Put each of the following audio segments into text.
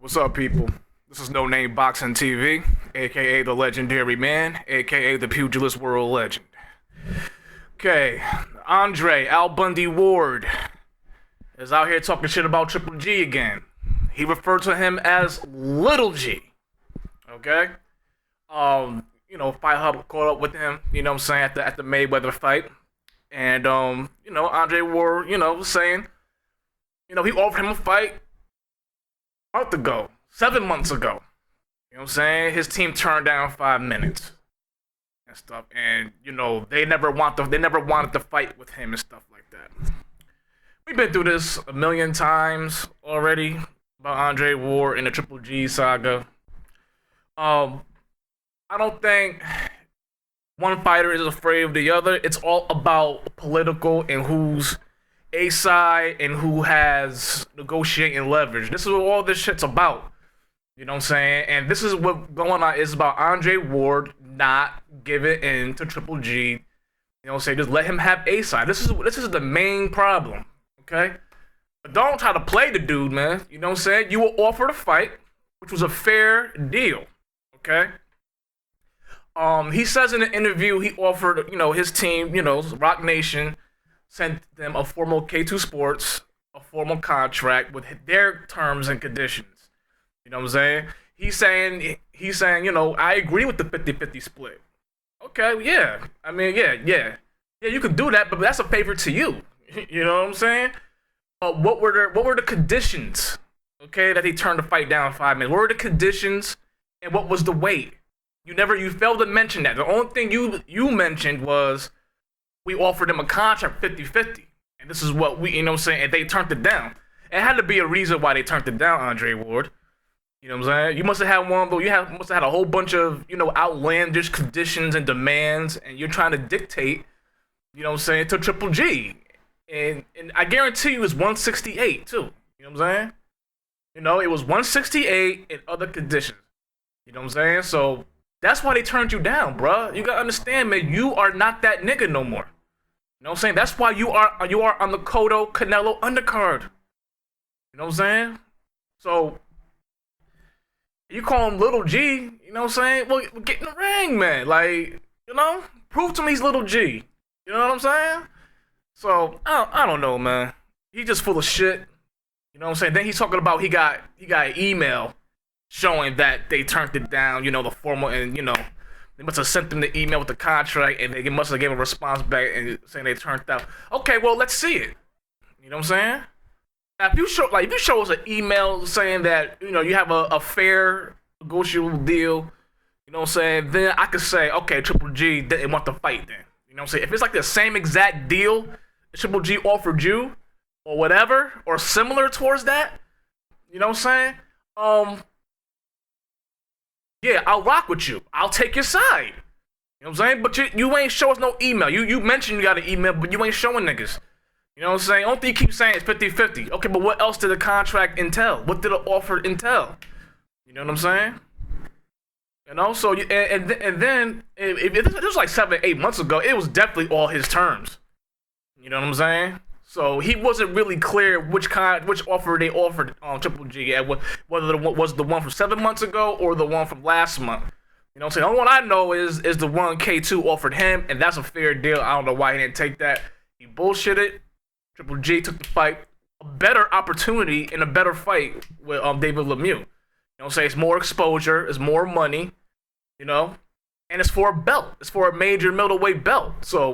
What's up, people? This is NoNameBoxing TV, aka the Legendary Man, aka the Pugilist World Legend. Okay, Andre Al Bundy Ward is out here talking shit about Triple G again. He referred to him as Little G. Okay? Fight Hub caught up with him, you know what I'm saying, at the Mayweather fight. And, Andre Ward, was saying, he offered him a fight a month ago, 7 months ago. You know what I'm saying? His team turned down 5 minutes and stuff. And, they never wanted to fight with him and stuff like that. We've been through this a million times already about Andre Ward and the Triple G saga. I don't think one fighter is afraid of the other. It's all about political and who's a side and who has negotiating leverage. This is what all this shit's about. You know what I'm saying? And this is what going on is about Andre Ward not giving in to Triple G. You know what I'm saying? Just let him have a side. This is the main problem. Okay? But don't try to play the dude, man. You know what I'm saying? You were offered a fight, which was a fair deal. Okay? He says in an interview he offered, his team, Rock Nation, sent them a formal K2 Sports, a formal contract with their terms and conditions. You know what I'm saying? He's saying, I agree with the 50-50 split. Okay, yeah. I mean, yeah. Yeah, you can do that, but that's a favor to you. You know what I'm saying? What were the conditions, okay, that he turned the fight down 5 minutes? What were the conditions and what was the weight? You failed to mention that. The only thing you mentioned was we offered him a contract 50-50. And this is what and they turned it down. It had to be a reason why they turned it down, Andre Ward. You know what I'm saying? You must have had must have had a whole bunch of, outlandish conditions and demands, and you're trying to dictate, to Triple G. And I guarantee you it's 168 too. You know what I'm saying? It was 168 in other conditions. You know what I'm saying? So that's why they turned you down, bruh. You gotta understand, man, you are not that nigga no more. You know what I'm saying? That's why you are on the Cotto Canelo undercard. You know what I'm saying? So you call him Little G, you know what I'm saying? Well, get in the ring, man. Like, prove to me he's Little G. You know what I'm saying? So I don't know, man. He just full of shit. You know what I'm saying? Then he's talking about he got an email showing that they turned it down, the formal, and they must have sent them the email with the contract, and they must have given a response back and saying they turned it down. Okay, well, let's see it. You know what I'm saying? Now, if you show us an email saying that you have a fair negotiable deal, you know what I'm saying, then I could say, okay, Triple G didn't want to fight then. You know what I'm saying? If it's like the same exact deal that Triple G offered you, or whatever, or similar towards that, you know what I'm saying? Yeah, I'll rock with you. I'll take your side. You know what I'm saying? But you ain't show us no email. You mentioned you got an email, but you ain't showing niggas. You know what I'm saying? Only thing you keep saying is 50-50. Okay, but what else did the contract entail? What did the offer entail? You know what I'm saying? So and then if this was like 7-8 months ago, it was definitely all his terms. You know what I'm saying? So he wasn't really clear which offer they offered on Triple G, whether it was the one from 7 months ago or the one from last month. You know what I'm saying? The only one I know is the one K2 offered him, and that's a fair deal. I don't know why he didn't take that. He bullshitted. Triple G took the fight, a better opportunity in a better fight with David Lemieux. You know what I'm saying? It's more exposure, it's more money, and it's for a belt. It's for a major middleweight belt. So,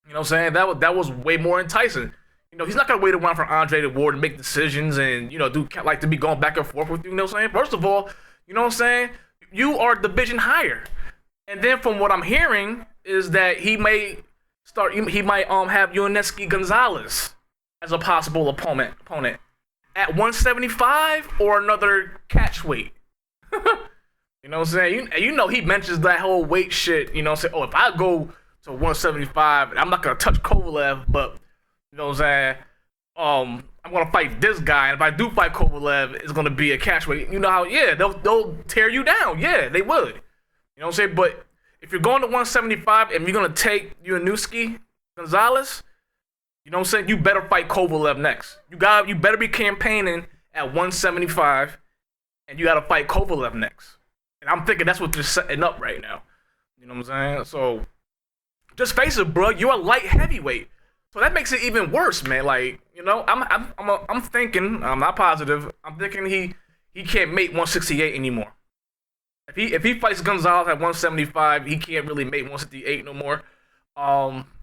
you know what I'm saying? That was way more enticing. He's not going to wait around for Andre Ward to make decisions and, to be going back and forth with you. You know what I'm saying? First of all, you know what I'm saying? You are division higher. And then from what I'm hearing is that he might have Yoneski Gonzalez as a possible opponent at 175 or another catch weight. You know what I'm saying? He mentions that whole weight shit, you know what I'm saying? Oh, if I go to 175, I'm not going to touch Kovalev, but, you know what I'm saying, I'm going to fight this guy, and if I do fight Kovalev, it's going to be a catch weight. You know how, yeah, they'll tear you down. Yeah, they would. You know what I'm saying? But if you're going to 175 and you're going to take Yoneski Gonzalez, you know what I'm saying, you better fight Kovalev next. You better be campaigning at 175, and you got to fight Kovalev next. And I'm thinking that's what they're setting up right now. You know what I'm saying? So just face it, bro. You're a light heavyweight, so that makes it even worse, man. Like, you know, I'm thinking, I'm not positive. I'm thinking he can't make 168 anymore. If he fights Gonzalez at 175, he can't really make 168 no more.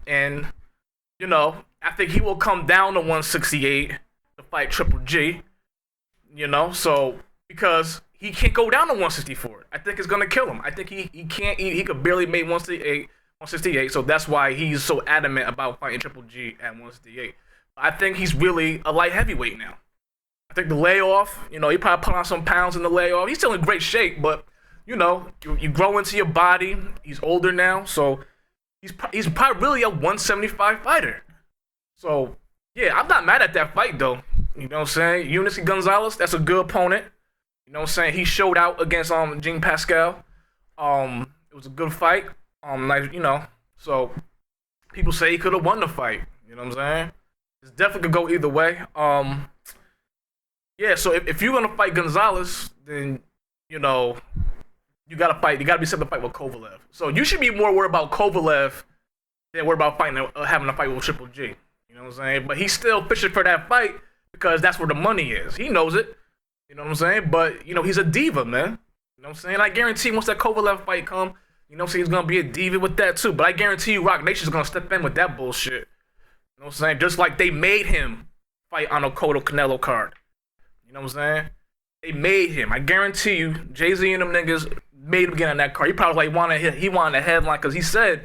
And you know, I think he will come down to 168 to fight Triple G. You know, so because he can't go down to 164, I think it's gonna kill him. I think he can't. He could barely make 168. So that's why he's so adamant about fighting Triple G at 168. I think he's really a light heavyweight now. I think the layoff, you know, he probably put on some pounds in the layoff. He's still in great shape, but you know, you grow into your body. He's older now, so he's probably really a 175 fighter. So yeah, I'm not mad at that fight though. You know what I'm saying? Eunice Gonzalez, that's a good opponent. You know what I'm saying? He showed out against Jean Pascal. It was a good fight. Like, you know, so people say he could have won the fight. You know what I'm saying? It's definitely could go either way. Yeah, so if you're gonna fight Gonzalez, then you know you gotta be set to fight with Kovalev. So you should be more worried about Kovalev than worried about having a fight with Triple G. You know what I'm saying? But he's still fishing for that fight because that's where the money is. He knows it. You know what I'm saying? But you know he's a diva, man. You know what I'm saying? I guarantee once that Kovalev fight come, you know what I'm saying, he's gonna be a diva with that too. But I guarantee you, Rock Nation's gonna step in with that bullshit. You know what I'm saying? Just like they made him fight on a Cotto Canelo card. You know what I'm saying? They made him. I guarantee you, Jay-Z and them niggas made him get on that card. He probably wanted a headline because he said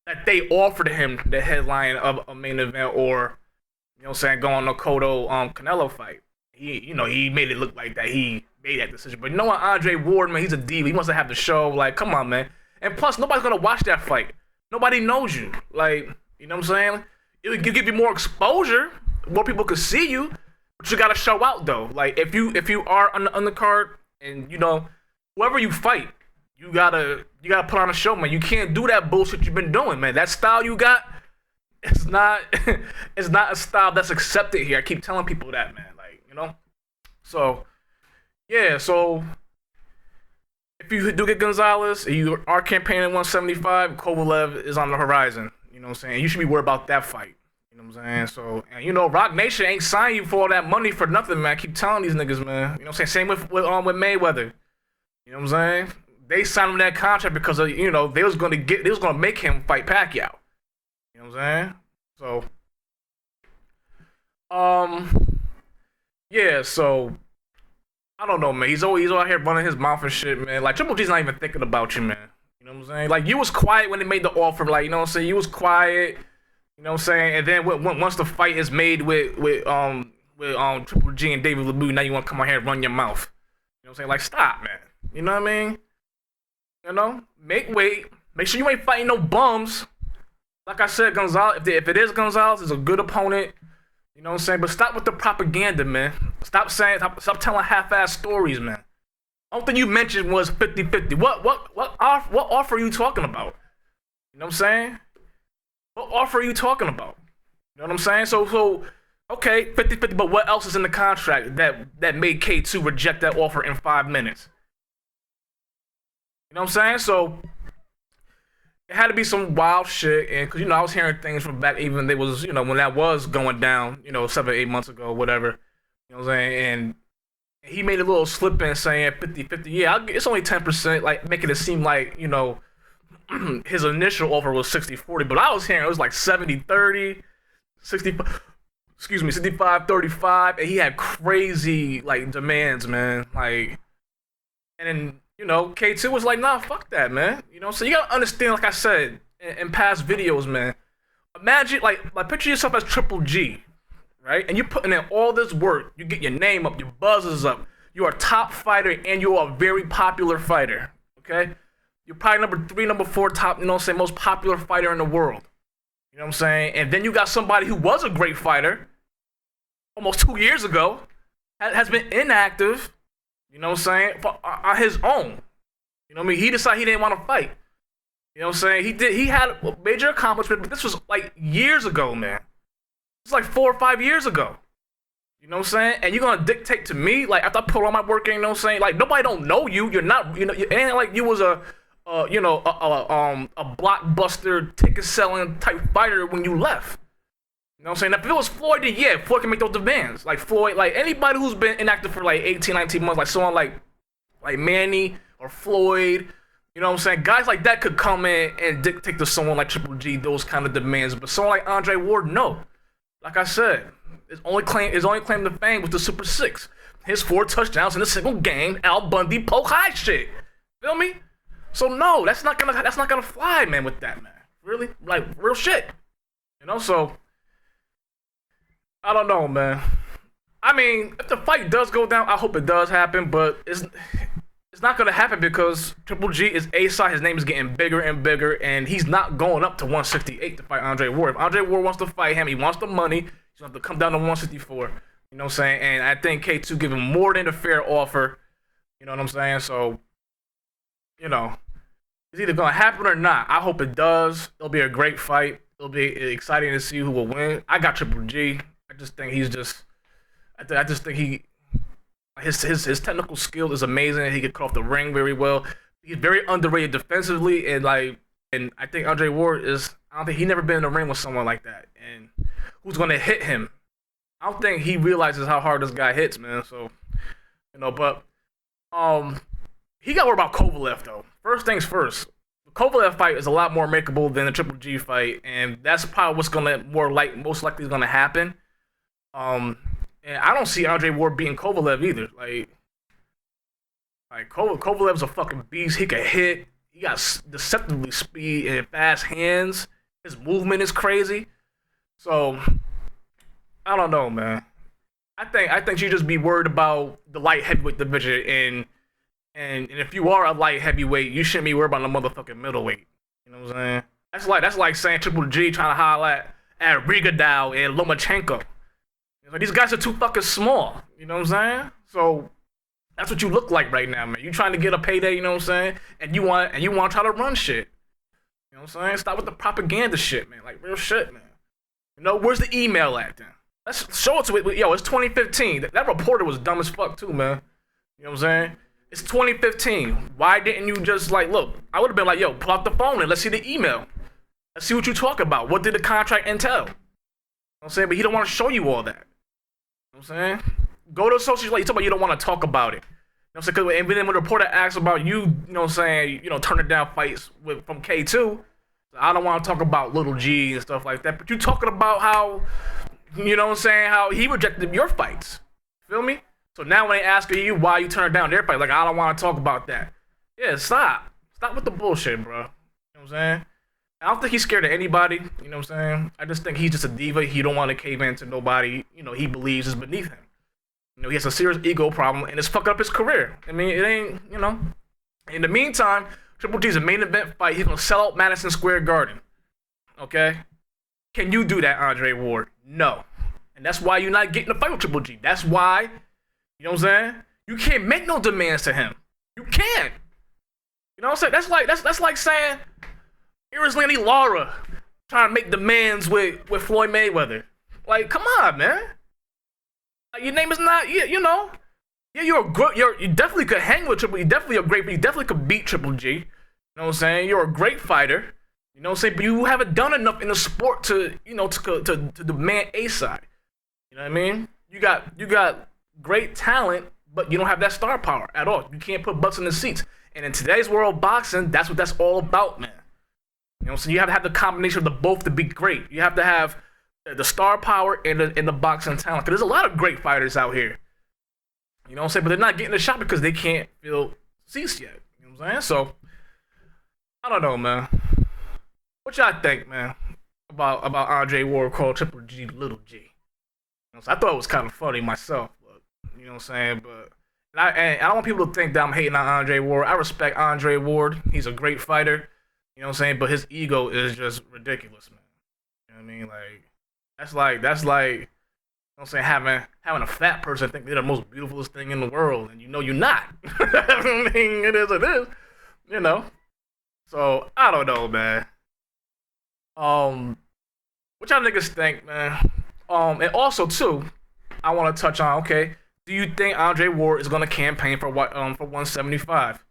that they offered him the headline of a main event or, you know what I'm saying, go on a Cotto Canelo fight. He made it look like that he made that decision. But you know what, Andre Ward, man, he's a diva. He wants to have the show. Like, come on, man. And plus, nobody's gonna watch that fight. Nobody knows you. Like, you know what I'm saying? It would give you more exposure. More people could see you. But you gotta show out though. Like if you are on the undercard and you know whoever you fight, you gotta put on a show, man. You can't do that bullshit you've been doing, man. That style you got, it's not it's not a style that's accepted here. I keep telling people that, man. Like, you know. So yeah, so if you do get Gonzalez, you are campaigning 175, Kovalev is on the horizon. You know what I'm saying? You should be worried about that fight. You know what I'm saying? So, and you know, Rock Nation ain't signing you for all that money for nothing, man. I keep telling these niggas, man. You know what I'm saying? Same with Mayweather. You know what I'm saying? They signed him that contract because of, you know, they was gonna make him fight Pacquiao. You know what I'm saying? So, yeah, so I don't know, man. He's out here running his mouth and shit, man. Like Triple G's not even thinking about you, man. You know what I'm saying? Like you was quiet when they made the offer, like, you know what I'm saying? You was quiet. You know what I'm saying? And then once the fight is made with Triple G and David LeBou, now you want to come out here and run your mouth. You know what I'm saying? Like, stop, man. You know what I mean? You know? Make weight. Make sure you ain't fighting no bums. Like I said, Gonzalez, if it is Gonzalez, it's a good opponent. You know what I'm saying? But stop with the propaganda, man. Stop telling half-ass stories, man. Only thing you mentioned was 50-50. What offer are you talking about? You know what I'm saying? What offer are you talking about? You know what I'm saying? So okay, 50-50, but what else is in the contract that made K2 reject that offer in 5 minutes? You know what I'm saying? So it had to be some wild shit, and because, you know, I was hearing things from back even they was, you know, when that was going down, you know, 7-8 months ago, whatever. You know what I'm saying? And he made a little slip in saying 50-50. Yeah, it's only 10%, like making it seem like, you know, his initial offer was 60-40, but I was hearing it was like 70-30, 65-35, and he had crazy like demands, man. Like, and then, you know, K2 was like, nah, fuck that, man. You know, so you gotta understand, like I said in past videos, man. Imagine, like picture yourself as Triple G, right? And you're putting in all this work. You get your name up, your buzz is up. You are a top fighter, and you are a very popular fighter, okay? You're probably number 3, number 4 top, you know what I'm saying, most popular fighter in the world. You know what I'm saying? And then you got somebody who was a great fighter almost 2 years ago, has been inactive, you know what I'm saying, on his own. You know what I mean? He decided he didn't want to fight. You know what I'm saying? He had a major accomplishment, but this was like years ago, man. It's like 4 or 5 years ago. You know what I'm saying? And you're gonna dictate to me, like, after I put all my work in, you know what I'm saying? Like, nobody don't know you. You're not, it ain't like you was a blockbuster ticket selling type fighter when you left. You know what I'm saying? If it was Floyd, then yeah, Floyd can make those demands. Like Floyd, like anybody who's been inactive for like 18, 19 months, like someone like Manny or Floyd, you know what I'm saying? Guys like that could come in and dictate to someone like Triple G those kind of demands. But someone like Andre Ward, no. Like I said, his only claim to fame was the Super Six. His 4 touchdowns in a single game, Al Bundy poke high shit. Feel me? So no, that's not gonna fly, man, with that, man. Really? Like real shit. You know, so I don't know, man. I mean, if the fight does go down, I hope it does happen, but it's not gonna happen because Triple G is A-side. His name is getting bigger and bigger, and he's not going up to 168 to fight Andre Ward. If Andre Ward wants to fight him, he wants the money. He's gonna have to come down to 164. You know what I'm saying? And I think K2 give him more than a fair offer. You know what I'm saying? So, you know, it's either gonna happen or not. I hope it does. It'll be a great fight. It'll be exciting to see who will win. I got Triple G. I just think he's just. I just think his technical skill is amazing. He can cut off the ring very well. He's very underrated defensively, and I think Andre Ward is. I don't think he never been in the ring with someone like that, and who's gonna hit him. I don't think he realizes how hard this guy hits, man. So, you know, but he got worried about Kovalev though. First things first, the Kovalev fight is a lot more makeable than the Triple G fight, and that's probably what's gonna most likely is gonna happen. And I don't see Andre Ward beating Kovalev either. Like Kovalev's a fucking beast. He can hit. He got deceptively speed and fast hands. His movement is crazy. So I don't know, man. I think you just be worried about the light heavyweight division, and if you are a light heavyweight, you shouldn't be worried about the motherfucking middleweight. You know what I'm saying? That's like saying Triple G trying to holler at Rigondeaux and Lomachenko. You know, these guys are too fucking small. You know what I'm saying? So that's what you look like right now, man. You trying to get a payday, you know what I'm saying? And you want to try to run shit. You know what I'm saying? Stop with the propaganda shit, man. Like real shit, man. You know, where's the email at then? Let's show it to it. Yo, it's 2015. That reporter was dumb as fuck too, man. You know what I'm saying? It's 2015. Why didn't you just like look? I would have been like, yo, pull out the phone and let's see the email. Let's see what you talk about. What did the contract entail? You know what I'm saying? But he don't want to show you all that. You know what I'm saying? Go to social, like you talk about you don't want to talk about it. You know what I'm saying? And then when the reporter asks about you, you know what I'm saying, turning down fights from K2, I don't want to talk about Little G and stuff like that. But you talking about how, you know what I'm saying, how he rejected your fights. Feel me? So now when they ask you why you turned down their fight, like I don't want to talk about that. Yeah, stop. Stop with the bullshit, bro. You know what I'm saying? I don't think he's scared of anybody. You know what I'm saying? I just think he's just a diva. He don't want to cave in to nobody, he believes is beneath him. He has a serious ego problem, and it's fucking up his career. I mean, it ain't, In the meantime, Triple G's a main event fight. He's going to sell out Madison Square Garden. Okay? Can you do that, Andre Ward? No. And that's why you're not getting a fight with Triple G. That's why, you know what I'm saying? You can't make no demands to him. You can't. You know what I'm saying? That's like saying, here's Lanny Lara trying to make demands with Floyd Mayweather. Like, come on, man. Your name is not, Yeah, you definitely could hang with Triple G. You definitely could beat Triple G. You know what I'm saying? You're a great fighter. You know what I'm saying? But you haven't done enough in the sport to demand a side. You know what I mean? You got great talent, but you don't have that star power at all. You can't put butts in the seats. And in today's world of boxing, that's what that's all about, man. You know what I'm saying? You have to have the combination of the both to be great. You have to have the star power and the boxing talent. Because there's a lot of great fighters out here. You know what I'm saying? But they're not getting the shot because they can't fill seats yet. You know what I'm saying? So, I don't know, man. What y'all think, man, about Andre Ward called Triple G Little G? You know, so I thought it was kind of funny myself. But, you know what I'm saying? But I don't want people to think that I'm hating on Andre Ward. I respect Andre Ward. He's a great fighter. You know what I'm saying? But his ego is just ridiculous, man. You know what I mean? Like, that's like, you know what I'm saying, having a fat person think they're the most beautifulest thing in the world, and you're not. I mean, it is, So, I don't know, man. What y'all niggas think, man? And also, too, I want to touch on. Okay, do you think Andre Ward is going to campaign for what for 175?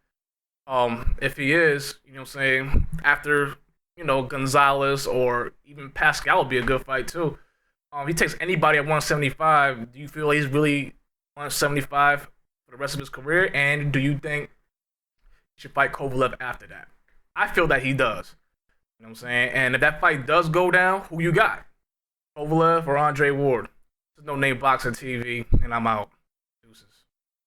If he is, you know what I'm saying, after Gonzalez or even Pascal would be a good fight too. He takes anybody at 175. Do you feel he's really 175 for the rest of his career? And do you think he should fight Kovalev after that? I feel that he does. You know what I'm saying? And if that fight does go down, who you got? Kovalev or Andre Ward? There's no name boxing TV, and I'm out.